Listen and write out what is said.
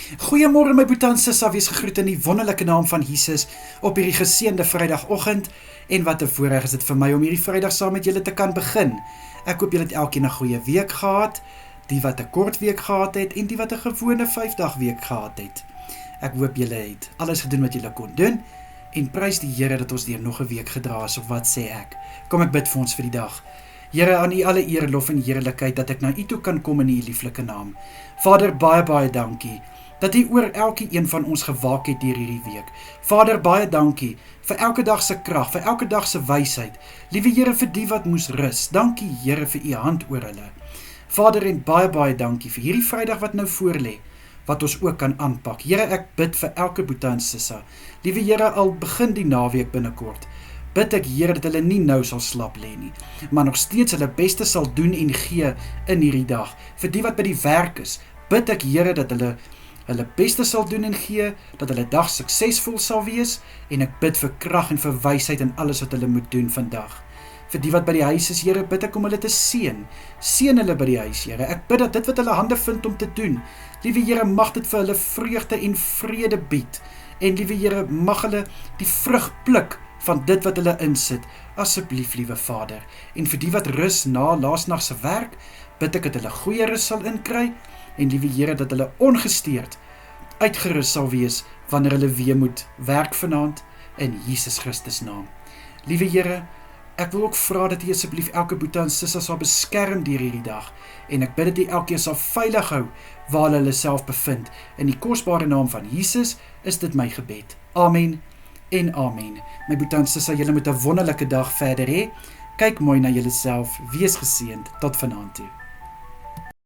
Goeiemôre my boetie en sissa, wees gegroet in die wonderlike naam van Jesus op hierdie geseënde Vrydagoggend. En wat 'n voorreg is dit vir my om hierdie Vrydag saam met julle te kan begin. Ek hoop julle het elkeen 'n goeie week gehad, die wat 'n kort week gehad het en die wat 'n gewone 5-dag week gehad het. Ek hoop julle het alles gedoen wat julle kon doen en prys die Here dat ons deur nog 'n week gedra is, of wat sê ek? Kom ek bid vir ons vir die dag. Here, aan U alle eer, lof en heerlikheid dat ek na U toe kan kom in U lieflike naam. Vader, baie dankie dat U oor elke een van ons gewaak het deur hierdie week. Vader, baie dankie vir elke dag se krag, vir elke dag se wysheid. Liewe Here, vir die wat moes rus. Dankie Here vir U hand oor hulle. Vader, en baie dankie vir hierdie Vrydag wat nou voorlê, wat ons ook kan aanpak. Here, ek bid vir elke boetie en sissa. Liewe Here, al begin die naweek binnekort, bid ek Here dat hulle nie nou sal slap lê nie, maar nog steeds hulle beste sal doen en gee in hierdie dag. Vir die wat by die werk is, bid ek Here dat hulle beste sal doen en gee, dat hulle dag suksesvol sal wees, en ek bid vir krag en vir wysheid in alles wat hulle moet doen vandag. Vir die wat by die huis is, Here, bid ek om hulle te seën. Seën hulle by die huis, Here. Ek bid dat dit wat hulle hande vind om te doen, liewe Here, mag dit vir hulle vreugde en vrede bied. En liewe Here, mag hulle die vrug pluk van dit wat hulle insit, asseblief, liewe Vader. En vir die wat rus na laasnag se werk, bid ek dat hulle goeie rus sal inkry, en liewe Here, dat hulle ongesteerd uitgerus sal wees, wanneer hulle weer moet werk vanaand, in Jesus Christus naam. Liewe Here, ek wil ook vra dat U asseblief elke boetie en sissa sal beskerm deur hierdie dag, en ek bid dat U elkeen sal veilig hou, waar hulle self bevind. In die kosbare naam van Jesus is dit my gebed. Amen en amen. My boetie en sissa, julle moet 'n wonderlike dag verder hê. Kyk mooi na julleself, wees geseënd, tot vanaand toe.